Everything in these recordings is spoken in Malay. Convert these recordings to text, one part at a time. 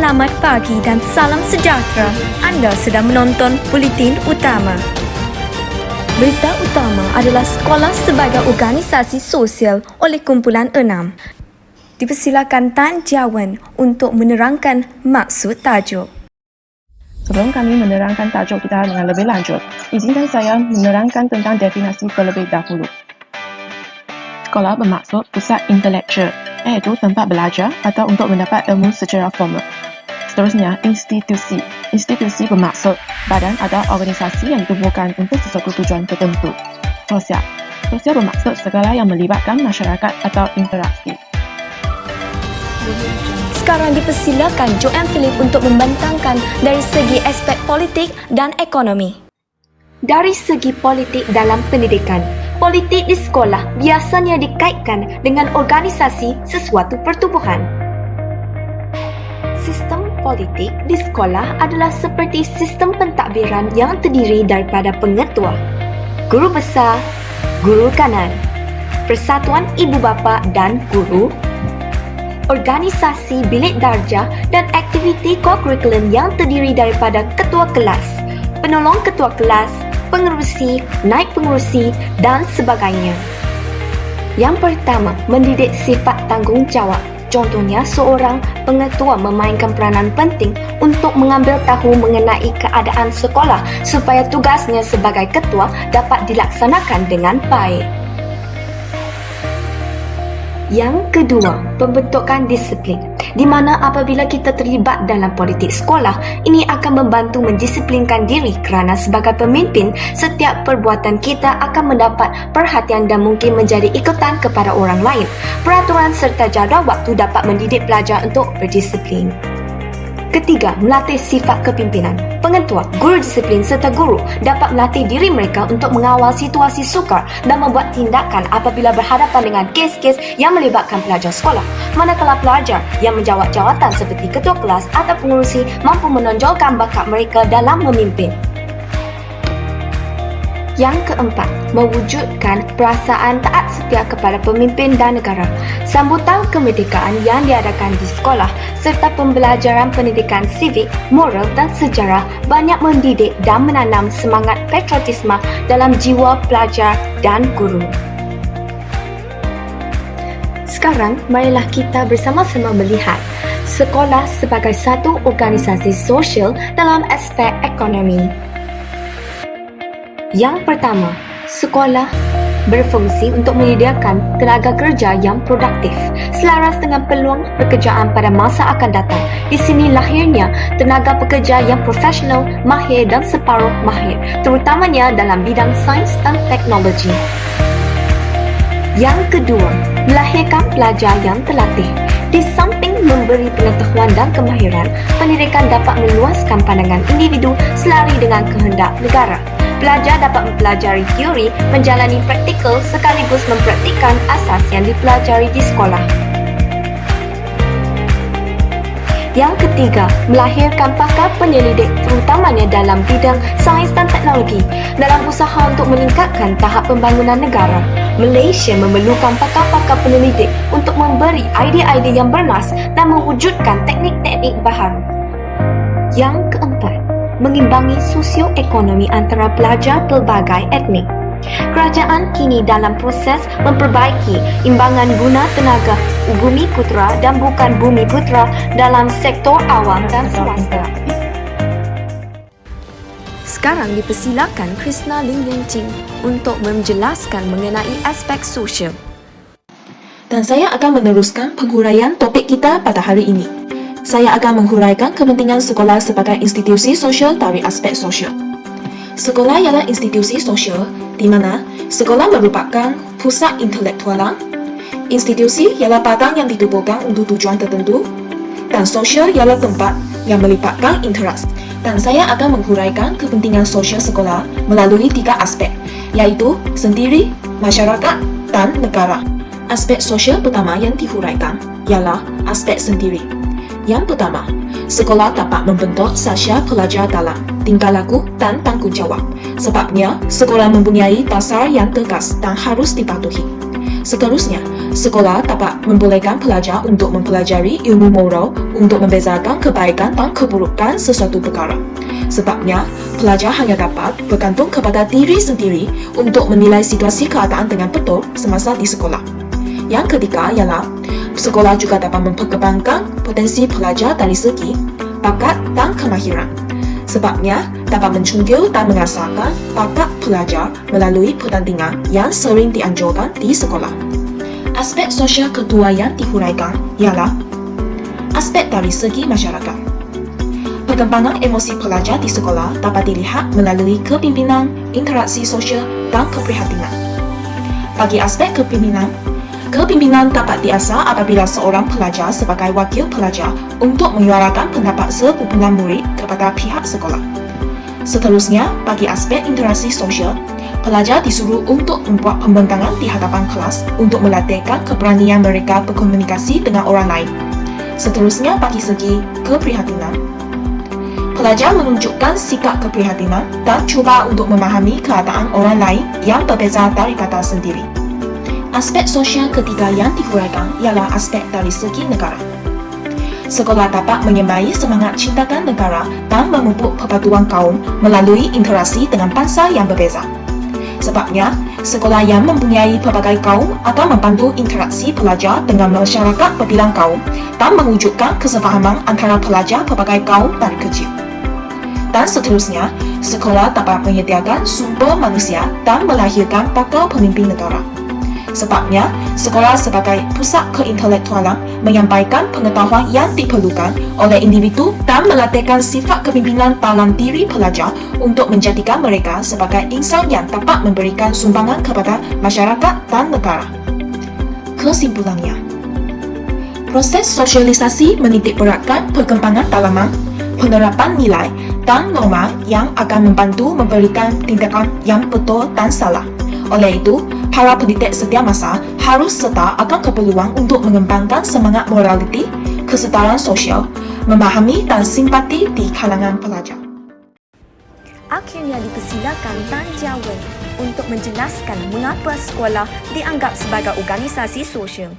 Selamat pagi dan salam sejahtera. Anda sedang menonton Buletin Utama. Berita utama adalah sekolah sebagai organisasi sosial oleh Kumpulan 6. Dipersilakan Tan Jiawen untuk menerangkan maksud tajuk. Sebelum kami menerangkan tajuk kita dengan lebih lanjut, izinkan saya menerangkan tentang definisi terlebih dahulu. Sekolah bermaksud pusat intelektual, iaitu tempat belajar atau untuk mendapat ilmu secara formal. Seterusnya, institusi. Institusi bermaksud badan atau organisasi yang ditubuhkan untuk sesuatu tujuan tertentu. Sosial. Sosial bermaksud segala yang melibatkan masyarakat atau interaksi. Sekarang dipersilakan Joanne Philip untuk membentangkan dari segi aspek politik dan ekonomi. Dari segi politik dalam pendidikan, politik di sekolah biasanya dikaitkan dengan organisasi sesuatu pertubuhan. Sistem politik di sekolah adalah seperti sistem pentadbiran yang terdiri daripada pengetua, guru besar, guru kanan, persatuan ibu bapa dan guru, organisasi bilik darjah dan aktiviti co-curriculum yang terdiri daripada ketua kelas, penolong ketua kelas, pengerusi, naib pengerusi dan sebagainya. Yang pertama, mendidik sifat tanggungjawab. Contohnya, seorang pengetua memainkan peranan penting untuk mengambil tahu mengenai keadaan sekolah supaya tugasnya sebagai ketua dapat dilaksanakan dengan baik. Yang kedua, pembentukan disiplin, di mana apabila kita terlibat dalam politik sekolah, ini akan membantu mendisiplinkan diri kerana sebagai pemimpin, setiap perbuatan kita akan mendapat perhatian dan mungkin menjadi ikutan kepada orang lain. Peraturan serta jadual waktu dapat mendidik pelajar untuk berdisiplin. Ketiga, melatih sifat kepimpinan. Pengetua, guru disiplin serta guru dapat melatih diri mereka untuk mengawal situasi sukar dan membuat tindakan apabila berhadapan dengan kes-kes yang melibatkan pelajar sekolah. Manakala pelajar yang menjawat jawatan seperti ketua kelas atau pengurusi mampu menonjolkan bakat mereka dalam memimpin. Yang keempat, mewujudkan perasaan taat setia kepada pemimpin dan negara. Sambutan kemerdekaan yang diadakan di sekolah serta pembelajaran pendidikan sivik, moral dan sejarah banyak mendidik dan menanam semangat patriotisme dalam jiwa pelajar dan guru. Sekarang, marilah kita bersama-sama melihat sekolah sebagai satu organisasi sosial dalam aspek ekonomi. Yang pertama, sekolah berfungsi untuk menyediakan tenaga kerja yang produktif selaras dengan peluang pekerjaan pada masa akan datang. Di sini lahirnya tenaga pekerja yang profesional, mahir dan separuh mahir, terutamanya dalam bidang sains dan teknologi. Yang kedua, melahirkan pelajar yang terlatih. Di samping memberi pengetahuan dan kemahiran, pendidikan dapat meluaskan pandangan individu selari dengan kehendak negara. Pelajar dapat mempelajari teori, menjalani praktikal sekaligus mempraktikkan asas yang dipelajari di sekolah. Yang ketiga, melahirkan pakar penyelidik terutamanya dalam bidang sains dan teknologi dalam usaha untuk meningkatkan tahap pembangunan negara. Malaysia memerlukan pakar-pakar penyelidik untuk memberi idea-idea yang bernas dan mewujudkan teknik-teknik baharu. Yang keempat, mengimbangi sosioekonomi antara pelajar pelbagai etnik. Kerajaan kini dalam proses memperbaiki imbangan guna tenaga bumi putera dan bukan bumi putera dalam sektor awam dan swasta. Sekarang dipersilakan Krishna Lim Yang Ching untuk menjelaskan mengenai aspek sosial. Dan saya akan meneruskan penghuraian topik kita pada hari ini. Saya akan menghuraikan kepentingan sekolah sebagai institusi sosial dari aspek sosial. Sekolah ialah institusi sosial di mana sekolah merupakan pusat intelektualan. Institusi ialah badan yang ditubuhkan untuk tujuan tertentu dan sosial ialah tempat yang melibatkan interaksi. Dan saya akan menghuraikan kepentingan sosial sekolah melalui 3 aspek, iaitu sendiri, masyarakat dan negara. Aspek sosial pertama yang dihuraikan ialah aspek sendiri. Yang pertama, sekolah dapat membentuk sasya pelajar dalam tingkah laku dan tanggungjawab. Sebabnya, sekolah mempunyai dasar yang tegas dan harus dipatuhi. Seterusnya, sekolah dapat membolehkan pelajar untuk mempelajari ilmu moral untuk membezakan kebaikan dan keburukan sesuatu perkara. Sebabnya, pelajar hanya dapat bergantung kepada diri sendiri untuk menilai situasi keadaan dengan betul semasa di sekolah. Yang ketiga ialah, sekolah juga dapat memperkembangkan potensi pelajar dari segi bakat dan kemahiran. Sebabnya, dapat mencunggil dan mengasahkan bakat pelajar melalui pertandingan yang sering dianjurkan di sekolah. Aspek sosial kedua yang dihuraikan ialah aspek dari segi masyarakat. Perkembangan emosi pelajar di sekolah dapat dilihat melalui kepimpinan, interaksi sosial, dan keprihatinan. Bagi aspek kepimpinan dapat diasah apabila seorang pelajar sebagai wakil pelajar untuk menyuarakan pendapat sekumpulan murid kepada pihak sekolah. Seterusnya, bagi aspek interaksi sosial, pelajar disuruh untuk membuat pembentangan di hadapan kelas untuk melatihkan keberanian mereka berkomunikasi dengan orang lain. Seterusnya, bagi segi keprihatinan, pelajar menunjukkan sikap keprihatinan dan cuba untuk memahami keadaan orang lain yang berbeza daripada sendiri. Aspek sosial ketiga yang dihuraikan ialah aspek dari segi negara. Sekolah dapat menyemai semangat cintakan negara dan memupuk persatuan kaum melalui interaksi dengan bangsa yang berbeza. Sebabnya, sekolah yang mempunyai pelbagai kaum akan membantu interaksi pelajar dengan masyarakat berbilang kaum dan mewujudkan kesefahaman antara pelajar pelbagai kaum dari kecil. Dan seterusnya, sekolah dapat menyediakan sumber manusia dan melahirkan bakal pemimpin negara. Sebabnya, sekolah sebagai pusat keintelektualan menyampaikan pengetahuan yang diperlukan oleh individu dan melatihkan sifat kepimpinan dalam diri pelajar untuk menjadikan mereka sebagai insan yang dapat memberikan sumbangan kepada masyarakat dan negara. Kesimpulannya, proses sosialisasi menitikberatkan perkembangan dalaman, penerapan nilai dan norma yang akan membantu memberikan tindakan yang betul dan salah. Oleh itu, para pendidik setiap masa harus serta akan keperluan untuk mengembangkan semangat moraliti, kesetaraan sosial, memahami dan simpati di kalangan pelajar. Akhirnya dipersilakan Tan Jia Wen untuk menjelaskan mengapa sekolah dianggap sebagai organisasi sosial.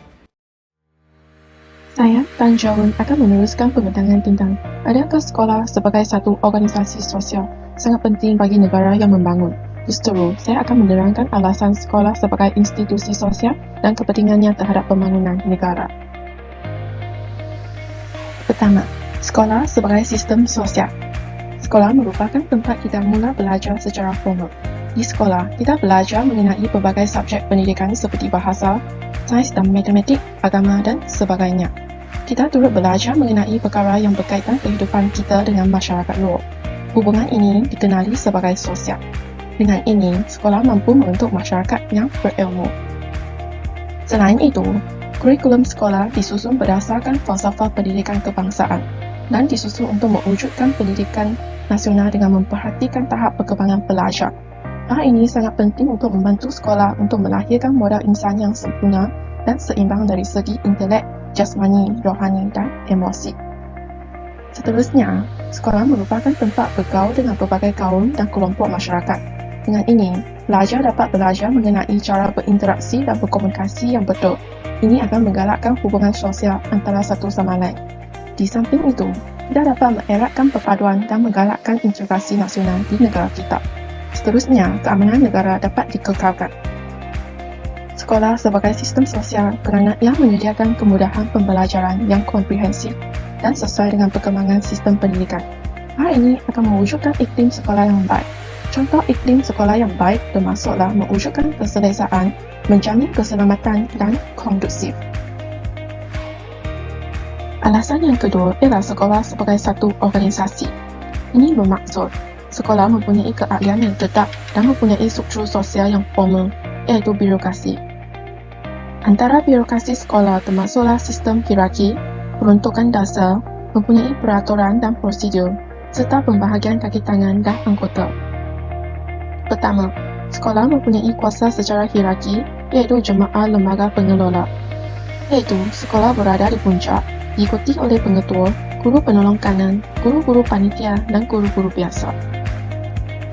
Saya, Tan Jia Wen, akan meneruskan pembentangan tentang adakah sekolah sebagai satu organisasi sosial sangat penting bagi negara yang membangun. Justru, saya akan menerangkan alasan sekolah sebagai institusi sosial dan kepentingannya terhadap pembangunan negara. Pertama, sekolah sebagai sistem sosial. Sekolah merupakan tempat kita mula belajar secara formal. Di sekolah, kita belajar mengenai berbagai subjek pendidikan seperti bahasa, sains dan matematik, agama dan sebagainya. Kita turut belajar mengenai perkara yang berkaitan kehidupan kita dengan masyarakat luar. Hubungan ini dikenali sebagai sosial. Dengan ini, sekolah mampu membentuk masyarakat yang berilmu. Selain itu, kurikulum sekolah disusun berdasarkan falsafah pendidikan kebangsaan dan disusun untuk mewujudkan pendidikan nasional dengan memperhatikan tahap perkembangan pelajar. Hal ini sangat penting untuk membantu sekolah untuk melahirkan modal insan yang sempurna dan seimbang dari segi intelek, jasmani, rohani dan emosi. Seterusnya, sekolah merupakan tempat bergaul dengan berbagai kaum dan kelompok masyarakat. Dengan ini, pelajar dapat belajar mengenai cara berinteraksi dan berkomunikasi yang betul. Ini akan menggalakkan hubungan sosial antara satu sama lain. Di samping itu, kita dapat mengeratkan perpaduan dan menggalakkan integrasi nasional di negara kita. Seterusnya, keamanan negara dapat dikekalkan. Sekolah sebagai sistem sosial kerana ia menyediakan kemudahan pembelajaran yang komprehensif dan sesuai dengan perkembangan sistem pendidikan. Hal ini akan mewujudkan iklim sekolah yang baik. Contoh iklim sekolah yang baik termasuklah mewujudkan keselesaan, menjamin keselamatan dan kondusif. Alasan yang kedua ialah sekolah sebagai satu organisasi. Ini bermaksud sekolah mempunyai keahlian yang tetap dan mempunyai struktur sosial yang formal, iaitu birokrasi. Antara birokrasi sekolah termasuklah sistem hierarki, peruntukan dasar, mempunyai peraturan dan prosedur, serta pembahagian kaki tangan dan anggota. Pertama, sekolah mempunyai kuasa secara hierarki, iaitu jemaah lembaga pengelola. Iaitu, sekolah berada di puncak, diikuti oleh pengetua, guru penolong kanan, guru-guru panitia dan guru-guru biasa.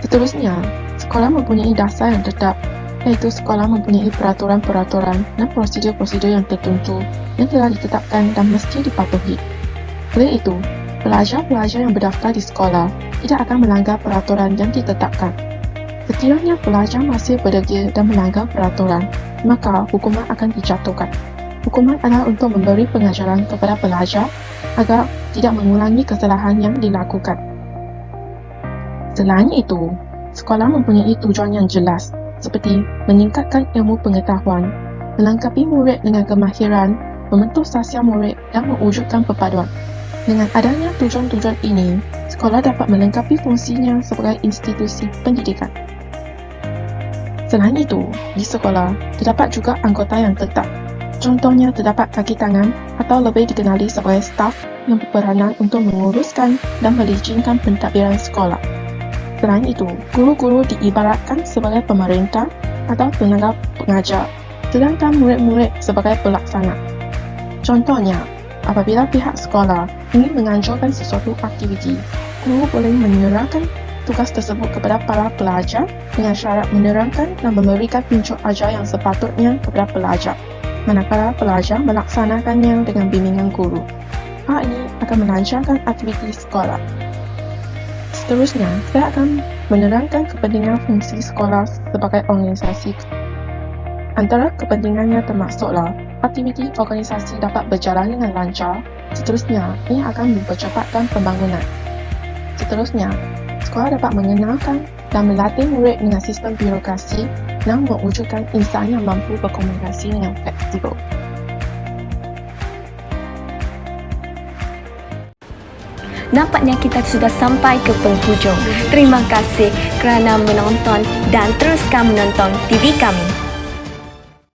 Seterusnya, sekolah mempunyai dasar yang tetap, iaitu sekolah mempunyai peraturan-peraturan dan prosedur-prosedur yang tertentu yang telah ditetapkan dan mesti dipatuhi. Oleh itu, pelajar-pelajar yang berdaftar di sekolah tidak akan melanggar peraturan yang ditetapkan. Sekiranya pelajar masih berdegil dan melanggar peraturan, maka hukuman akan dijatuhkan. Hukuman adalah untuk memberi pengajaran kepada pelajar agar tidak mengulangi kesalahan yang dilakukan. Selain itu, sekolah mempunyai tujuan yang jelas seperti meningkatkan ilmu pengetahuan, melengkapi murid dengan kemahiran, membentuk sasial murid dan mewujudkan perpaduan. Dengan adanya tujuan-tujuan ini, sekolah dapat melengkapi fungsinya sebagai institusi pendidikan. Selain itu, di sekolah terdapat juga anggota yang tetap. Contohnya terdapat kaki tangan atau lebih dikenali sebagai staf yang berperanan untuk menguruskan dan melicinkan pentadbiran sekolah. Selain itu, guru-guru diibaratkan sebagai pemerintah atau tenaga pengajar, sedangkan murid-murid sebagai pelaksana. Contohnya, apabila pihak sekolah ingin menganjurkan sesuatu aktiviti, guru boleh menyerahkan tugas tersebut kepada para pelajar dengan syarat menerangkan dan memberikan pincuk ajar yang sepatutnya kepada pelajar, manakala pelajar melaksanakannya dengan bimbingan guru. Hal ini akan melancarkan aktiviti sekolah. Seterusnya, saya akan menerangkan kepentingan fungsi sekolah sebagai organisasi. Antara kepentingannya termasuklah aktiviti organisasi dapat berjalan dengan lancar. Seterusnya, ia akan mempercepatkan pembangunan. Seterusnya, sekolah dapat mengenalkan dan melatih murid dengan sistem birokrasi dan mewujudkan insan yang mampu berkomunikasi dengan fleksibel. Nampaknya kita sudah sampai ke penghujung. Terima kasih kerana menonton dan teruskan menonton TV kami.